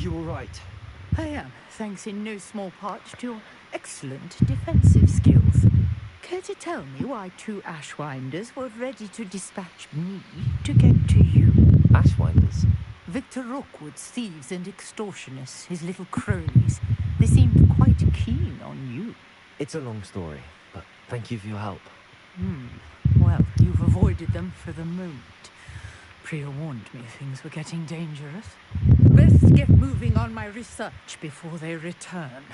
you all right? I am, thanks in no small part to your excellent defensive skills. Care to tell me why 2 Ashwinders were ready to dispatch me to get to you? Ashwinders? Victor Rookwood's thieves and extortionists, his little cronies. They seemed quite keen on you. It's a long story, but thank you for your help. Well, you've avoided them for the moment. Priya warned me things were getting dangerous. Best get moving on my research before they return.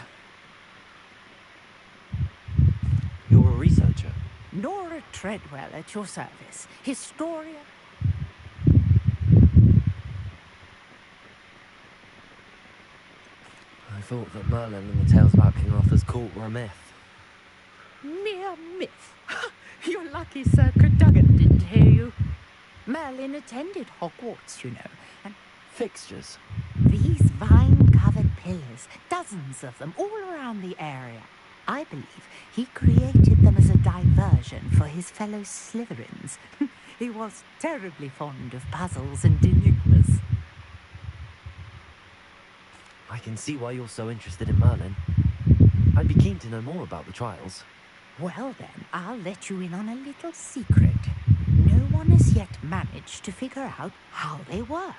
You're a researcher? Nora Treadwell at your service. Historian. I thought that Merlin and the tales about King Arthur's court were a myth. Mere myth. You're lucky Sir Cadogan didn't hear you. Merlin attended Hogwarts, you know, and Fixtures? these vine-covered pillars, dozens of them, all around the area. I believe he created them as a diversion for his fellow Slytherins. He was terribly fond of puzzles and enigmas. I can see why you're so interested in Merlin. I'd be keen to know more about the trials. Well then, I'll let you in on a little secret. No one has yet managed to figure out how they work.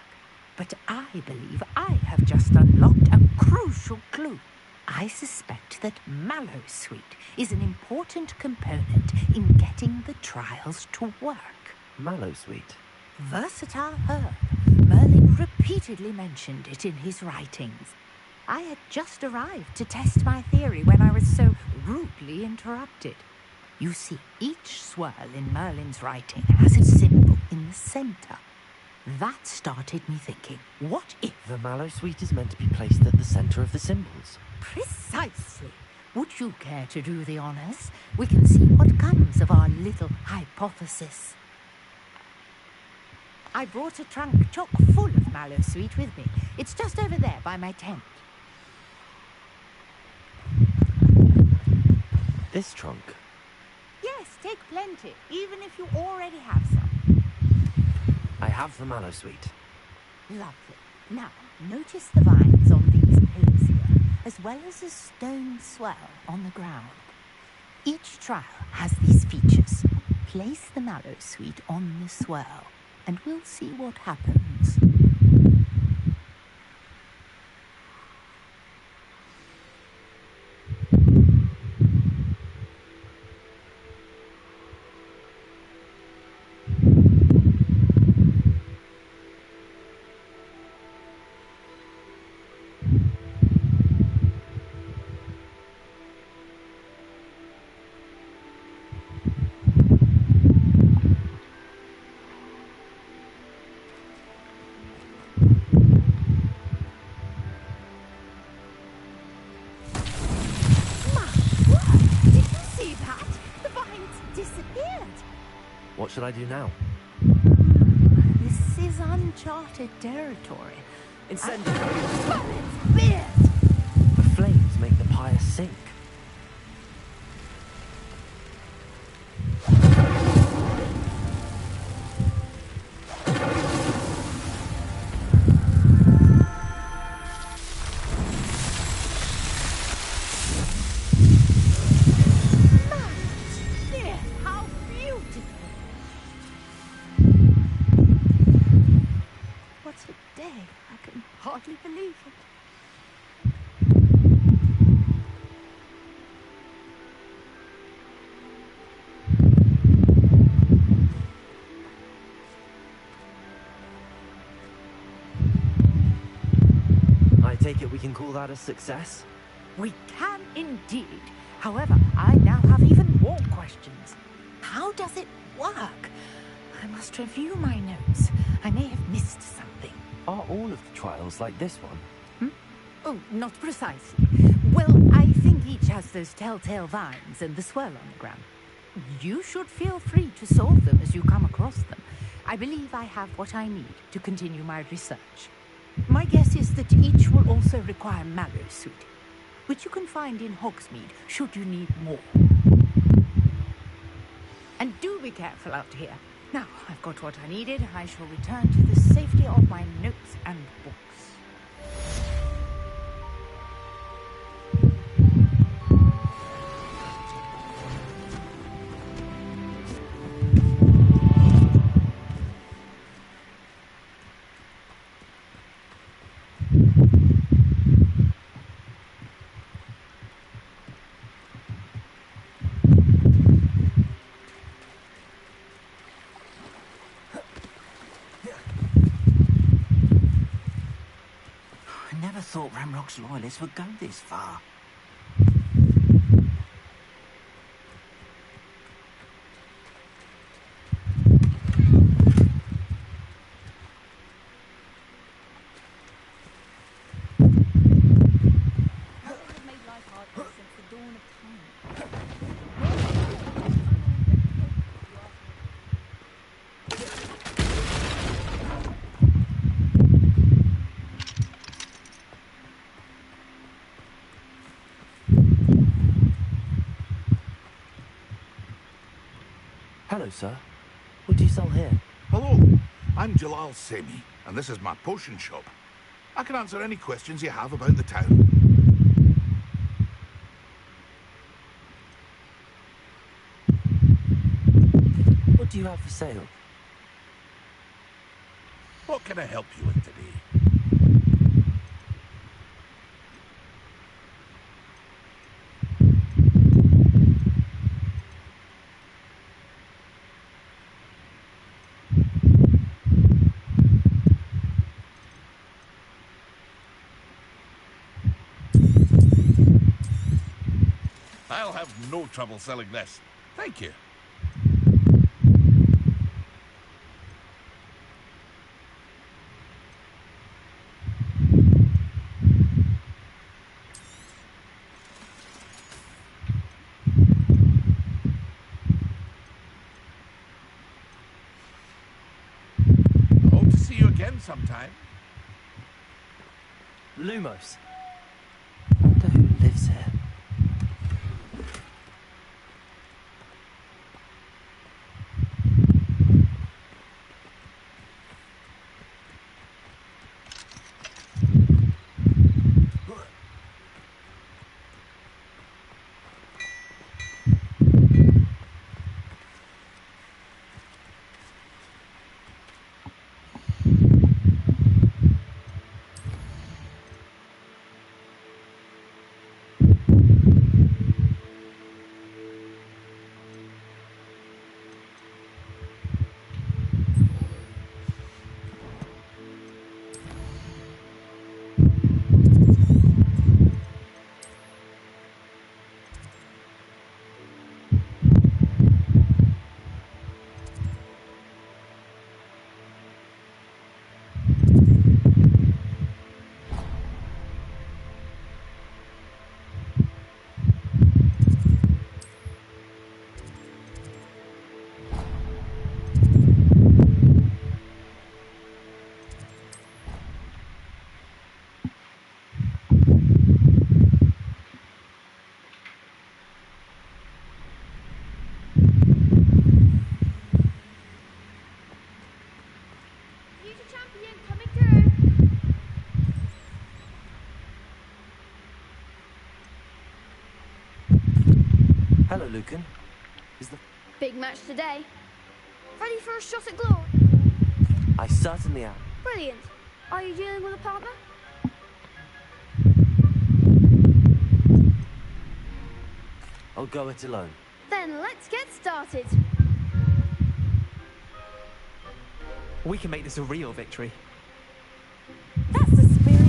But I believe I have just unlocked a crucial clue. I suspect that Mallowsweet is an important component in getting the trials to work. Mallowsweet? Versatile herb. Merlin repeatedly mentioned it in his writings. I had just arrived to test my theory when I was so rudely interrupted. You see, each swirl in Merlin's writing has its symbol in the center. That started me thinking, what if... The Mallowsweet is meant to be placed at the center of the symbols. Precisely. Would you care to do the honors? We can see what comes of our little hypothesis. I brought a trunk chock full of Mallowsweet with me. It's just over there by my tent. This trunk? Yes, take plenty, even if you already have some. I have the Mallowsweet. Lovely. Now, notice the vines on these pillars here, as well as a stone swell on the ground. Each trial has these features. Place the Mallowsweet on the swell, and we'll see what happens. What should I do now? This is uncharted territory. Incendiary! It's The flames make the pyre sink. Hardly believe it. I take it we can call that a success? We can indeed. However, I now have even more questions. How does it work? I must review my notes. I may have missed something. Are all of the trials like this one? Oh, not precisely. Well, I think each has those telltale vines and the swirl on the ground. You should feel free to solve them as you come across them. I believe I have what I need to continue my research. My guess is that each will also require Mallowsweet, which you can find in Hogsmeade should you need more. And do be careful out here. Now, I've got what I needed. I shall return to the safety of my notes and books. thought Ramrock's loyalists would go this far. Hello, sir. What do you sell here? Hello, I'm Jalal Semi, and this is my potion shop. I can answer any questions you have about the town. What do you have for sale? What can I help you with today? I'll have no trouble selling this. Thank you. Hope to see you again sometime. Lumos. Wonder who lives here. Hello, Lucan. Is the... Big match today. Ready for a shot at glory? I certainly am. Brilliant. Are you dealing with a partner? I'll go it alone. Then let's get started. We can make this a real victory. That's the spirit.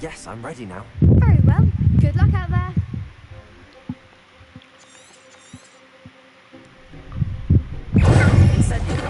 Yes, I'm ready now. Very well. Good luck out there. Incendio.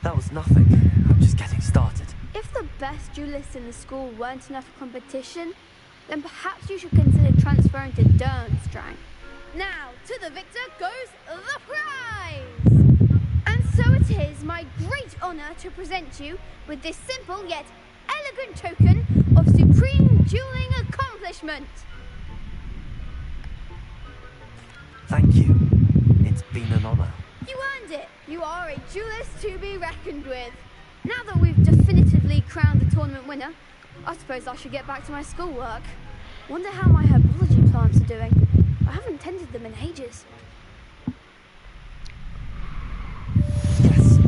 That was nothing. I'm just getting started. If the best duelists in the school weren't enough for competition, then perhaps you should consider transferring to Durmstrang. Now, to the victor goes the prize! And so it is my great honour to present you with this simple yet elegant token of supreme dueling accomplishment. Thank you. It's been an honour. You earned it. You are a duelist to be reckoned with. Now that we've definitively crowned the tournament winner, I suppose I should get back to my schoolwork. Wonder how my herbology plants are doing. I haven't tended them in ages. Yes.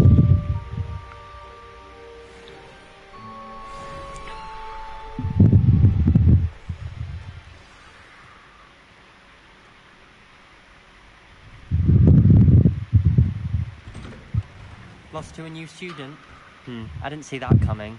Lost to a new student? I didn't see that coming.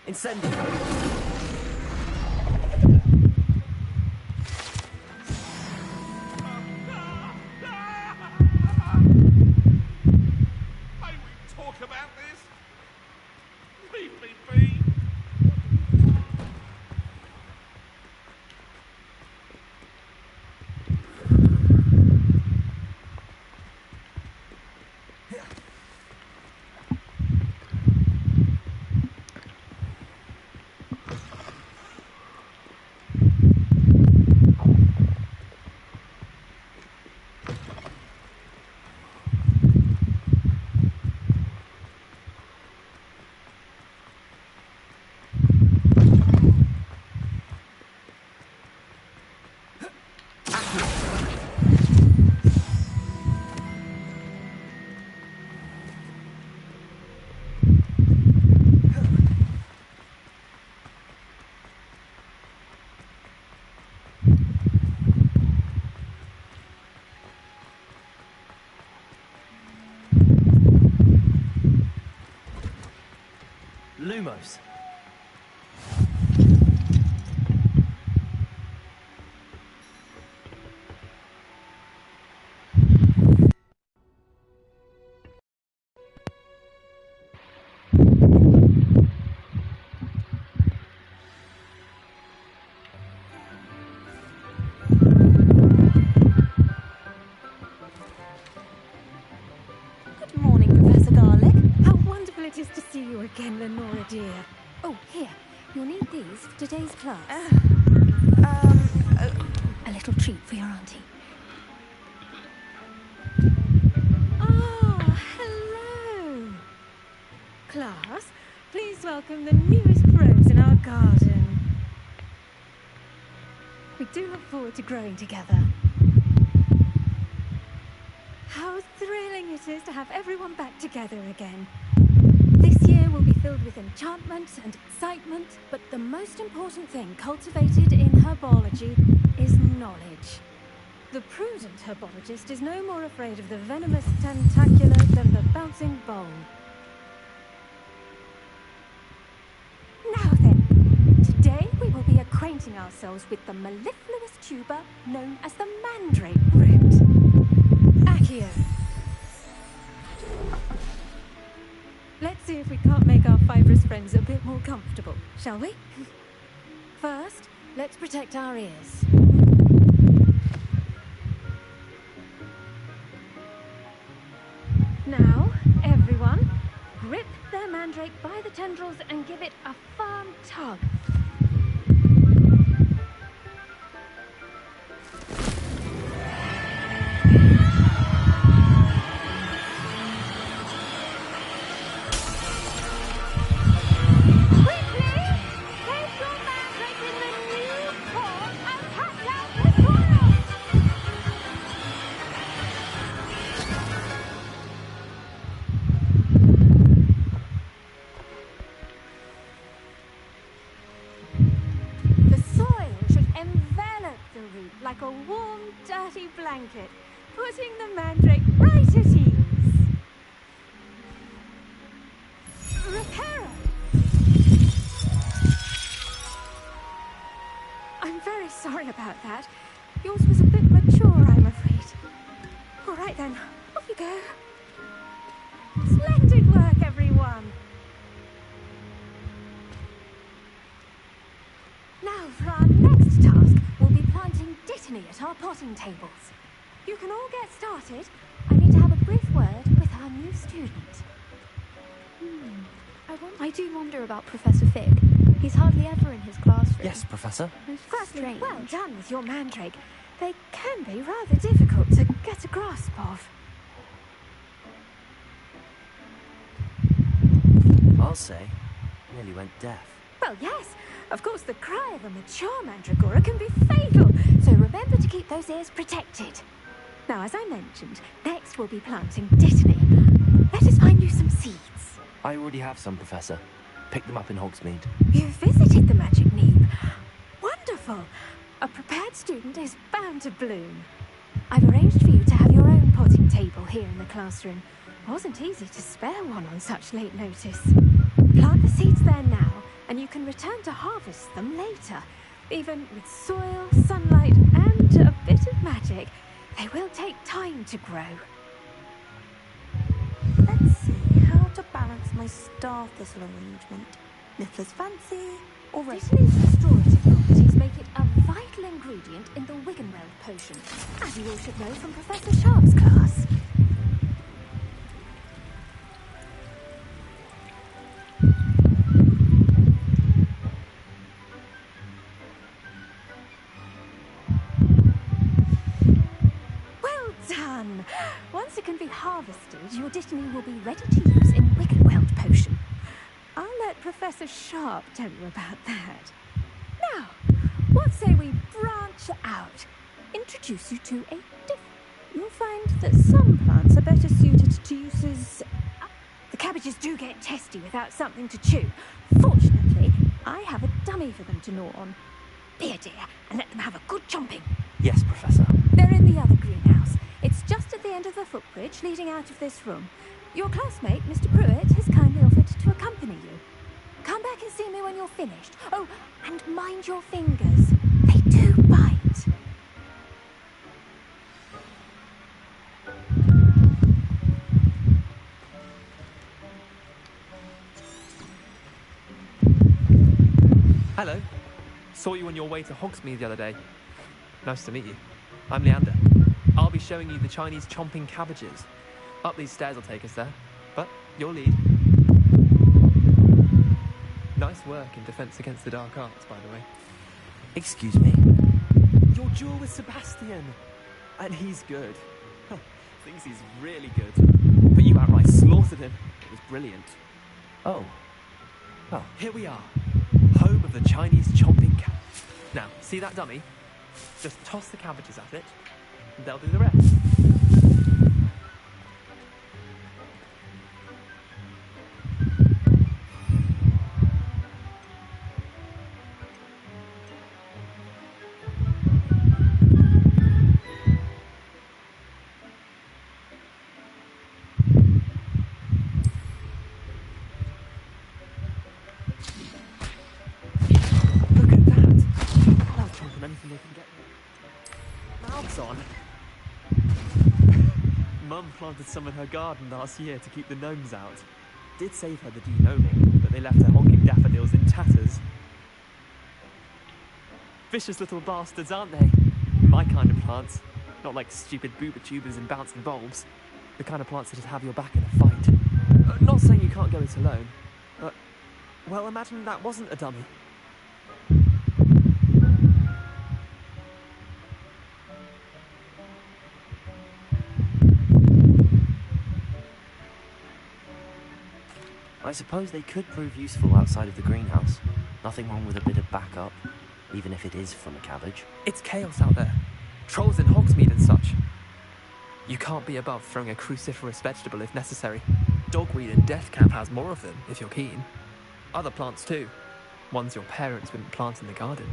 Incendio! May we talk about this? Leave me be. Lumos. Good morning, Professor Garlick. How wonderful it is to see you again, Lenora dear. Oh, here. You'll need these for today's class. A little treat for your auntie. Oh, hello. Class, please welcome the newest rose in our garden. We do look forward to growing together. How thrilling it is to have everyone back together again. This year will be filled with enchantment and excitement, but the most important thing cultivated in herbology is knowledge. The prudent herbologist is no more afraid of the venomous tentacular than the bouncing bowl. Now then, today we will be acquainting ourselves with the mellifluous tuber known as the mandrake root. Accio. Let's see if we can't make our fibrous friends a bit more comfortable, shall we? First, let's protect our ears. Now, everyone, grip their mandrake by the tendrils and give it a firm tug. Like a warm, dirty blanket, putting the mandrake right at ease. Reparo! I'm very sorry about that. Yours was a bit mature, I'm afraid. All right then, off you go. Splendid work, everyone! Now for our next task, we'll be planting Dittany at our potting tables. You can all get started. I need to have a brief word with our new student. I do wonder about Professor Fig. He's hardly ever in his classroom. Yes, Professor. Strange. Well done with your mandrake. They can be rather difficult to get a grasp of. I'll say, nearly went deaf. Well, yes. Of course, the cry of a mature mandragora can be fatal, so remember to keep those ears protected. Now, as I mentioned, next we'll be planting Dittany. Let us find you some seeds. I already have some, Professor. Picked them up in Hogsmeade. You visited the Magic Neep. Wonderful. A prepared student is bound to bloom. I've arranged for you to have your own potting table here in the classroom. Wasn't easy to spare one on such late notice. Plant the seeds there now, and you can return to harvest them later. Even with soil, sunlight, and a bit of magic, they will take time to grow. Let's see how to balance my star thistle arrangement. Niffler's fancy or Dittany's restorative properties make it a vital ingredient in the Wiggenweld potion, as you all should know from Professor Sharp's class. Once it can be harvested, your Dittany will be ready to use in Wiggenweld potion. I'll let Professor Sharp tell you about that. Now, what say we branch out? Introduce you to a You'll find that some plants are better suited to uses... The cabbages do get testy without something to chew. Fortunately, I have a dummy for them to gnaw on. Be a dear, and let them have a good chomping. Yes, Professor. They're in the other greenhouse. It's just at the end of the footbridge leading out of this room. Your classmate, Mr. Pruitt, has kindly offered to accompany you. Come back and see me when you're finished. Oh, and mind your fingers. They do bite. Hello. Saw you on your way to Hogsmeade the other day. Nice to meet you. I'm Leander. I'll be showing you the Chinese chomping cabbages. Up these stairs will take us there, but you'll lead. Nice work in Defense Against the Dark Arts, by the way. Excuse me? Your duel with Sebastian! And he's good. Thinks he's really good. But you outright slaughtered him. It was brilliant. Oh. Oh. Here we are. Home of the Chinese chomping cat. Now, see that dummy? Just toss the cabbages at it, and they'll do the rest. Anything they can get mouths on. Mum planted some in her garden last year to keep the gnomes out. Did save her the de-gnoming, but they left her honking daffodils in tatters. Vicious little bastards, aren't they? My kind of plants. Not like stupid booba tubers and bouncing bulbs. The kind of plants that just have your back in a fight. Not saying you can't go it alone. Well, imagine that wasn't a dummy. I suppose they could prove useful outside of the greenhouse. Nothing wrong with a bit of backup, even if it is from a cabbage. It's chaos out there. Trolls in Hogsmeade and such. You can't be above throwing a cruciferous vegetable if necessary. Dogweed and Deathcap has more of them, if you're keen. Other plants too. Ones your parents wouldn't plant in the garden.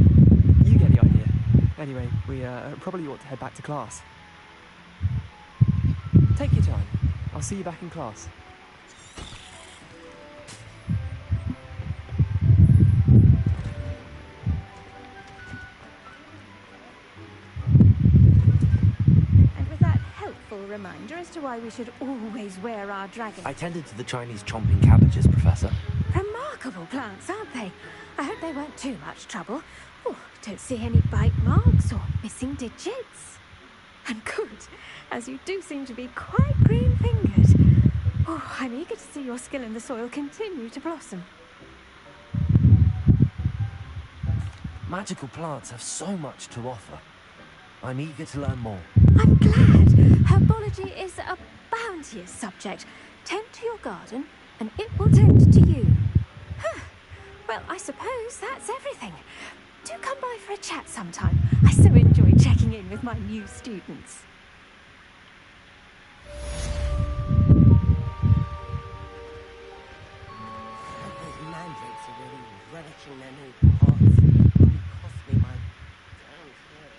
You get the idea. Anyway, we probably ought to head back to class. Take your time. I'll see you back in class. Reminder as to why we should always wear our dragon. I tended to the Chinese chomping cabbages, Professor. Remarkable plants, aren't they? I hope they weren't too much trouble. Oh, don't see any bite marks or missing digits. And good, as you do seem to be quite green-fingered. Oh, I'm eager to see your skill in the soil continue to blossom. Magical plants have so much to offer. I'm eager to learn more. I'm glad. Herbology is a bounteous subject. Tend to your garden, and it will tend to you. Well, I suppose that's everything. Do come by for a chat sometime. I so enjoy checking in with my new students. Those mandrakes are really relishing their new pots. It cost me my damn share.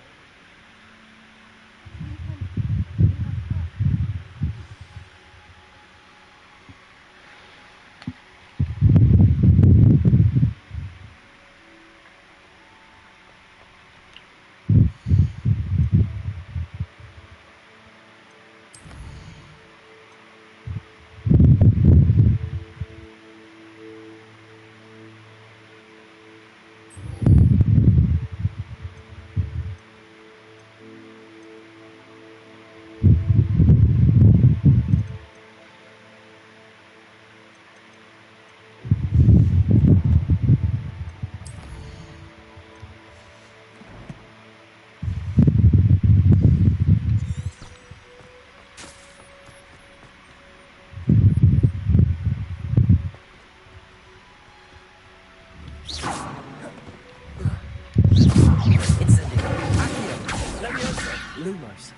Lumos.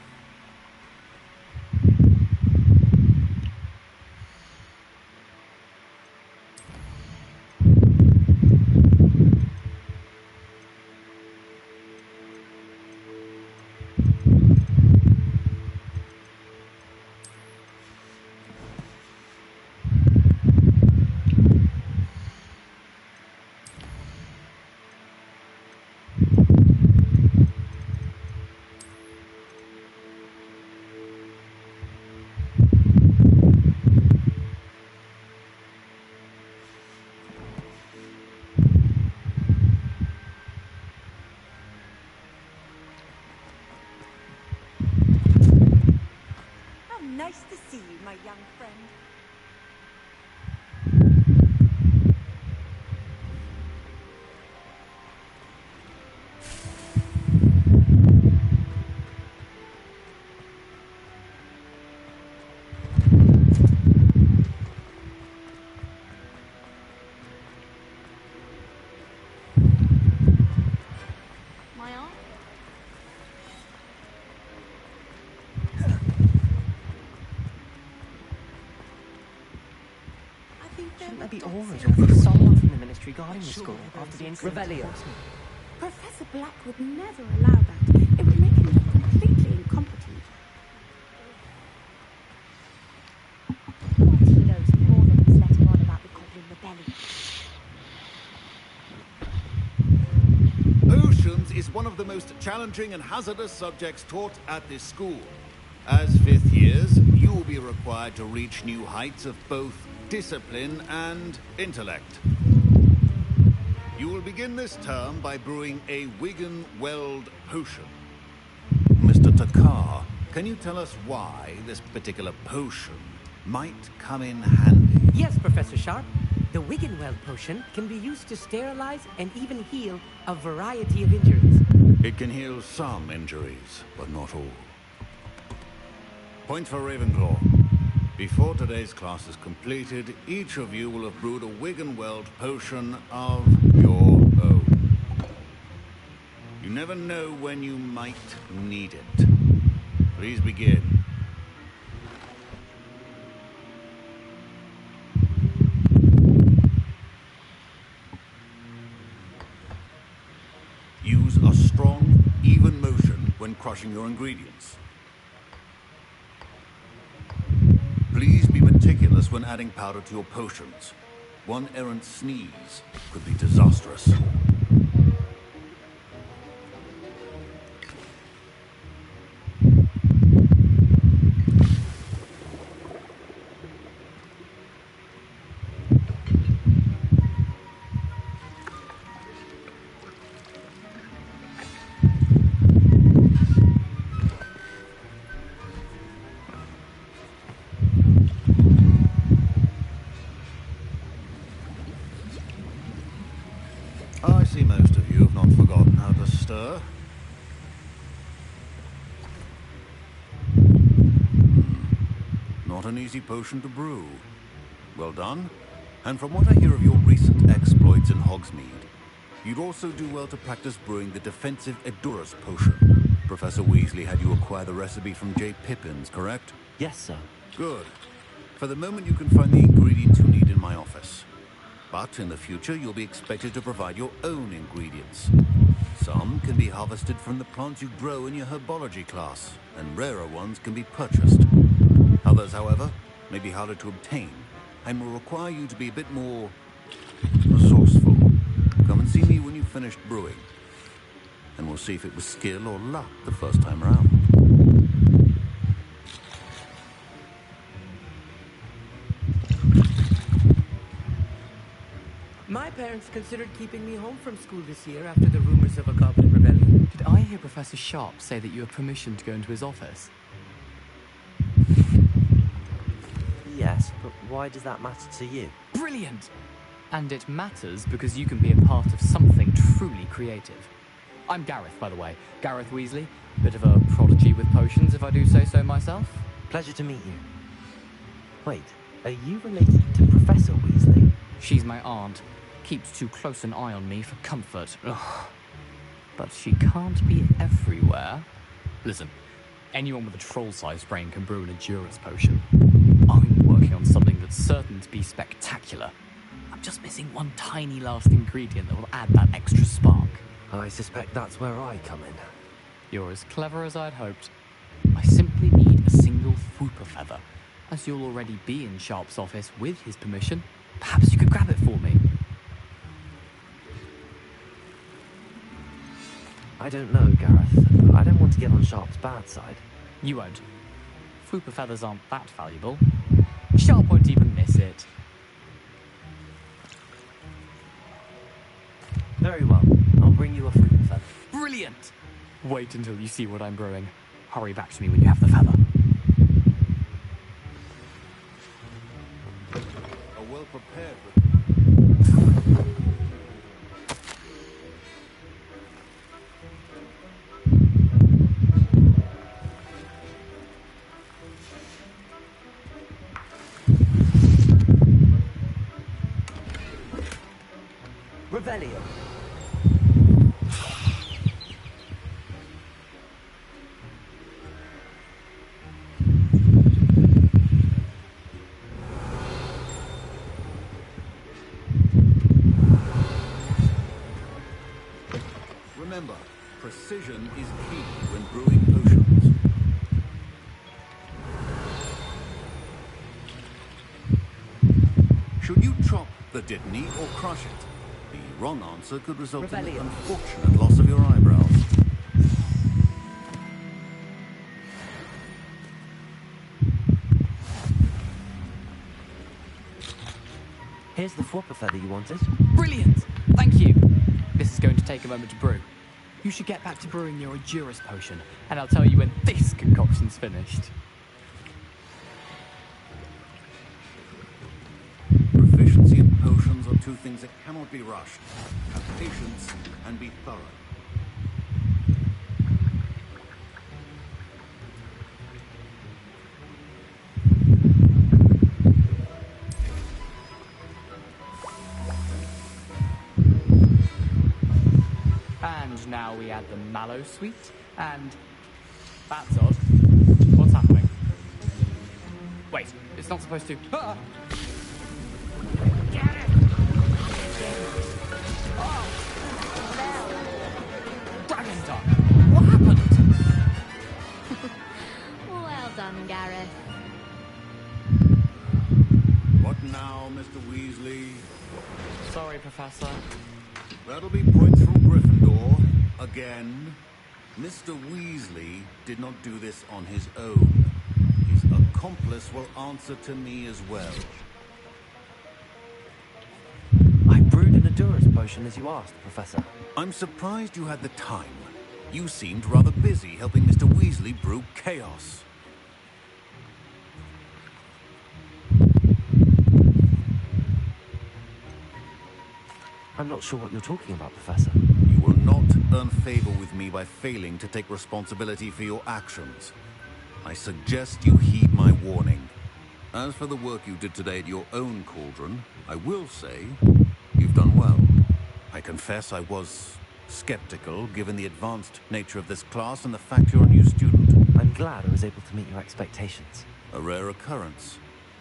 Nice to see you, my young friend. Shouldn't there be auras or someone from the ministry guarding the school after the incident? Revelio. Professor Black would never allow that. It would make him look completely incompetent. What he knows more than he's letting on about the Goblin Rebellion. Potions is one of the most challenging and hazardous subjects taught at this school. As fifth years, you will be required to reach new heights of both discipline and intellect. You will begin this term by brewing a Wigan-Weld potion. Mr. Takar, can you tell us why this particular potion might come in handy? Yes, Professor Sharp. The Wiggenweld potion can be used to sterilize and even heal a variety of injuries. It can heal some injuries, but not all. Point for Ravenclaw. Before today's class is completed, each of you will have brewed a Wiggenweld potion of your own. You never know when you might need it. Please begin. Use a strong, even motion when crushing your ingredients. Please be meticulous when adding powder to your potions. One errant sneeze could be disastrous. I see most of you have not forgotten how to stir. Not an easy potion to brew. Well done. And from what I hear of your recent exploits in Hogsmeade, you'd also do well to practice brewing the defensive Edurus potion. Professor Weasley had you acquire the recipe from J. Pippins, correct? Yes, sir. Good. For the moment, you can find the ingredients you need in my office. But in the future, you'll be expected to provide your own ingredients. Some can be harvested from the plants you grow in your herbology class, and rarer ones can be purchased. Others, however, may be harder to obtain, and will require you to be a bit more resourceful. Come and see me when you've finished brewing, and we'll see if it was skill or luck the first time around. My parents considered keeping me home from school this year after the rumors of a Goblin Rebellion. Did I hear Professor Sharp say that you have permission to go into his office? Yes, but why does that matter to you? Brilliant! And it matters because you can be a part of something truly creative. I'm Gareth, by the way. Gareth Weasley. Bit of a prodigy with potions, if I do say so myself. Pleasure to meet you. Wait, are you related to Professor Weasley? She's my aunt. Keeps too close an eye on me for comfort. Ugh. But she can't be everywhere. Listen, anyone with a troll-sized brain can brew an Edurus potion. I'm working on something that's certain to be spectacular. I'm just missing one tiny last ingredient that will add that extra spark. I suspect that's where I come in. You're as clever as I'd hoped. I simply need a single Fwooper feather. As you'll already be in Sharp's office with his permission, perhaps you could grab it for me. I don't know, Gareth. I don't want to get on Sharp's bad side. You won't. Fwooper feathers aren't that valuable. Sharp won't even miss it. Very well. I'll bring you a Fwooper feather. Brilliant! Wait until you see what I'm brewing. Hurry back to me when you have the feather. Are well prepared with... Revelio. Remember, precision is key when brewing potions. Should you chop the Dittany or crush it? The wrong answer could result in the unfortunate loss of your eyebrows. Here's the Fwopper feather you wanted. Brilliant! Thank you! This is going to take a moment to brew. You should get back to brewing your Edurus potion, and I'll tell you when this concoction's finished. Proficiency in potions are two things that cannot be rushed. Have patience and be thorough. And now we add the mallow sweet, and... That's odd. What's happening? Wait, it's not supposed to... Ah! Dragon Tongue! What happened? Well done, Gareth. What now, Mr. Weasley? Sorry, Professor. That'll be points from Gryffindor. Again. Mr. Weasley did not do this on his own. His accomplice will answer to me as well. I brewed an Edurus potion as you asked, Professor. I'm surprised you had the time. You seemed rather busy helping Mr. Weasley brew chaos. I'm not sure what you're talking about, Professor. You will not earn favor with me by failing to take responsibility for your actions. I suggest you heed my warning. As for the work you did today at your own cauldron, I will say you've done well. I confess I was skeptical given the advanced nature of this class and the fact you're a new student. I'm glad I was able to meet your expectations. A rare occurrence.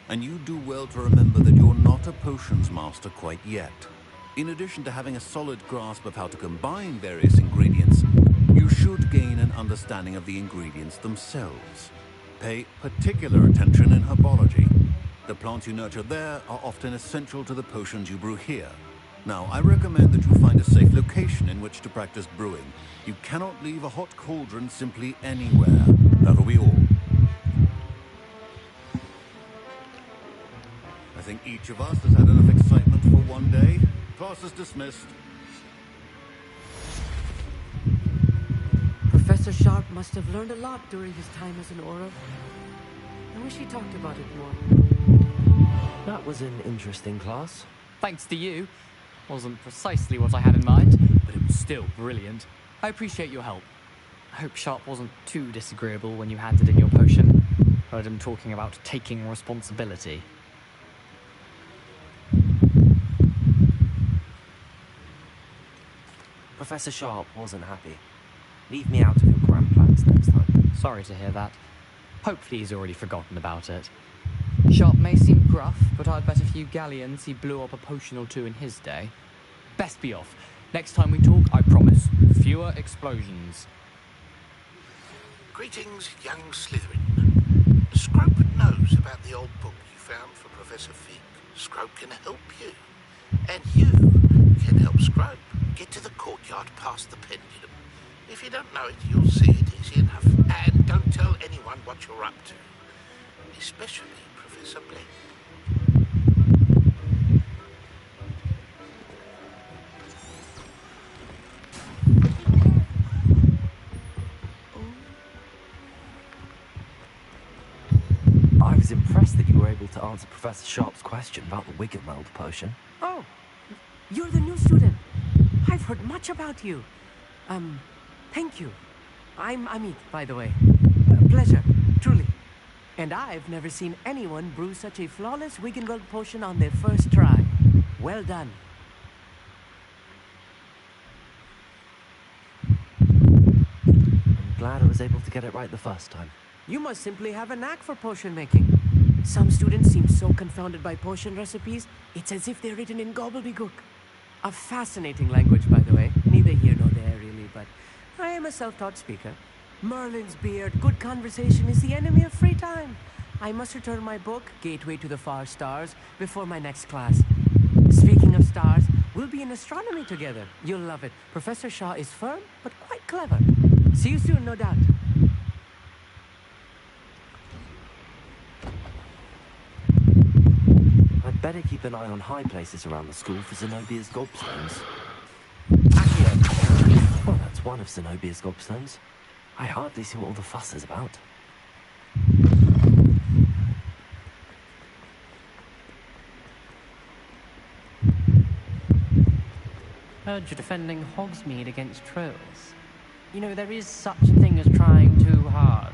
And you do well to remember that you're not a potions master quite yet. In addition to having a solid grasp of how to combine various ingredients, you should gain an understanding of the ingredients themselves. Pay particular attention in herbology. The plants you nurture there are often essential to the potions you brew here. Now, I recommend that you find a safe location in which to practice brewing. You cannot leave a hot cauldron simply anywhere. That'll be all. I think each of us has had enough excitement for one day. Class is dismissed. Professor Sharp must have learned a lot during his time as an Auror. I wish he talked about it more. That was an interesting class. Thanks to you. Wasn't precisely what I had in mind, but it was still brilliant. I appreciate your help. I hope Sharp wasn't too disagreeable when you handed in your potion. Heard him talking about taking responsibility. Professor Sharp wasn't happy. Leave me out of your grand plans next time. Sorry to hear that. Hopefully he's already forgotten about it. Sharp may seem gruff, but I'd bet a few galleons he blew up a potion or two in his day. Best be off. Next time we talk, I promise, fewer explosions. Greetings, young Slytherin. Scrope knows about the old book you found for Professor Fig. Scrope can help you. And you can help Scrope get to the courtyard past the pendulum. If you don't know it, you'll see it easy enough. And don't tell anyone what you're up to. Especially Professor Blake. I was impressed that you were able to answer Professor Sharp's question about the Wiggenweld potion. Oh, you're the new student. I've heard much about you. Thank you. I'm Amit, by the way. Pleasure, truly. And I've never seen anyone brew such a flawless Wiggenweld potion on their first try. Well done. I'm glad I was able to get it right the first time. You must simply have a knack for potion making. Some students seem so confounded by potion recipes, it's as if they're written in gobbledygook. A fascinating language, by the way. Neither here nor there, really, but I am a self-taught speaker. Merlin's beard, good conversation is the enemy of free time. I must return my book, Gateway to the Far Stars, before my next class. Speaking of stars, we'll be in astronomy together. You'll love it. Professor Shaw is firm, but quite clever. See you soon, no doubt. I'd better keep an eye on high places around the school for Zenobia's gobstones. Accio! Well, that's one of Zenobia's gobstones. I hardly see what all the fuss is about. Heard you're defending Hogsmeade against trolls. You know, there is such a thing as trying too hard.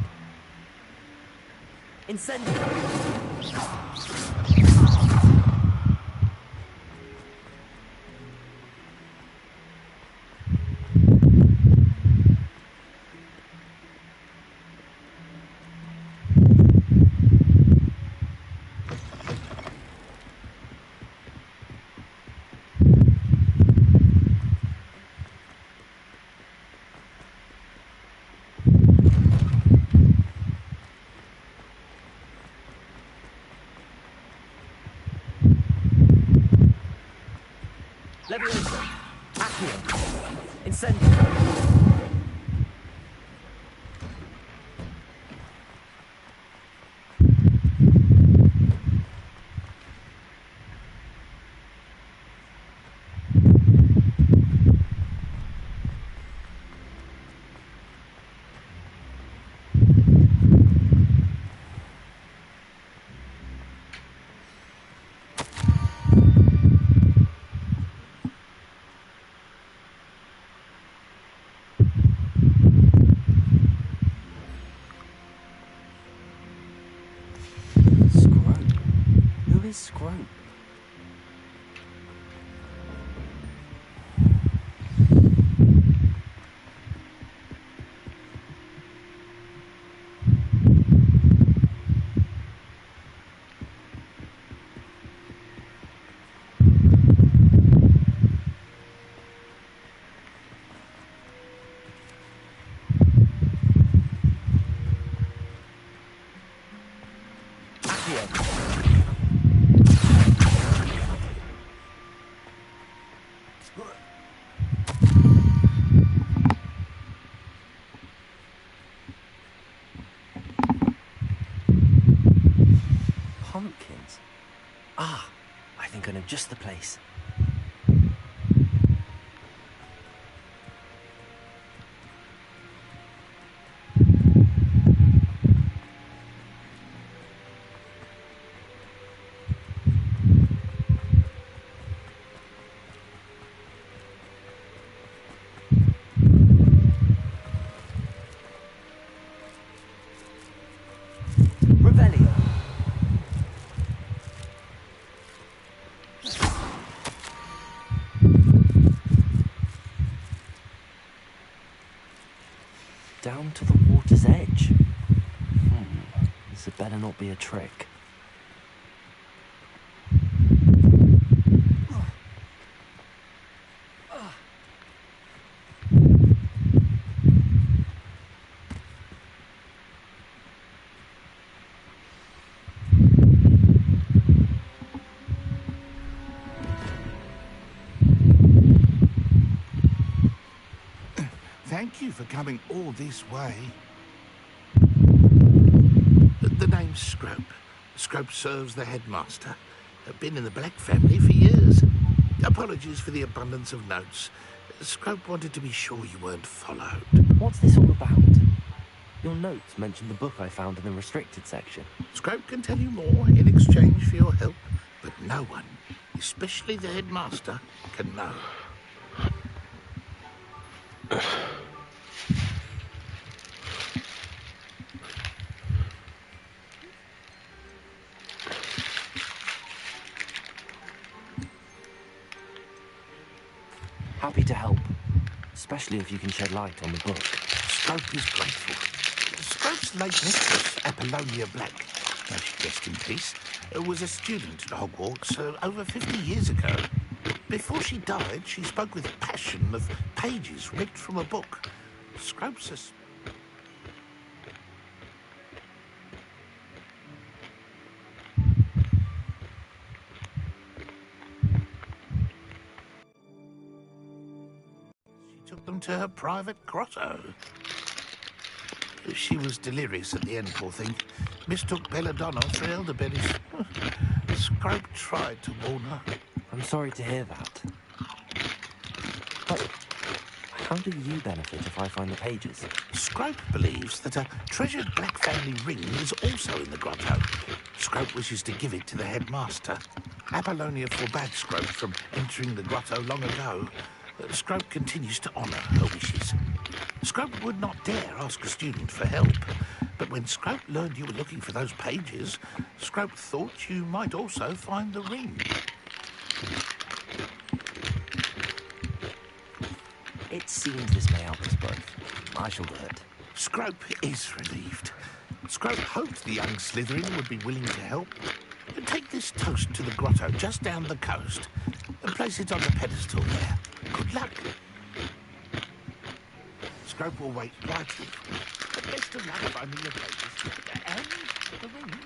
Incendio! Leviosa! Accio! Incendio! Scrope. Pumpkins. Ah, I think I know just the place. Down to the water's edge. This had better not be a trick. Thank you for coming all this way. The name's Scrope. Scrope serves the headmaster. Been in the Black family for years. Apologies for the abundance of notes. Scrope wanted to be sure you weren't followed. What's this all about? Your notes mentioned the book I found in the restricted section. Scrope can tell you more in exchange for your help, but no one, especially the headmaster, can know. Happy to help, especially if you can shed light on the book. Scrope is grateful. Scrope's late mistress, Apollonia Black, may she rest in peace, was a student at Hogwarts over 50 years ago. Before she died, she spoke with passion of pages ripped from a book. Scrope sus- She took them to her private grotto. She was delirious at the end, poor thing. Mistook belladonna for elderberries. Scrope tried to warn her. I'm sorry to hear that. But how do you benefit if I find the pages? Scrope believes that a treasured Black family ring is also in the grotto. Scrope wishes to give it to the headmaster. Apollonia forbade Scrope from entering the grotto long ago. Scrope continues to honour her wishes. Scrope would not dare ask a student for help, but when Scrope learned you were looking for those pages, Scrope thought you might also find the ring. It seems this may help us both. I shall do it. Scrope is relieved. Scrope hoped the young Slytherin would be willing to help. Take this toast to the grotto just down the coast and place it on the pedestal there. Good luck. Scrope will wait quietly. Best of luck finding the pages and the ring.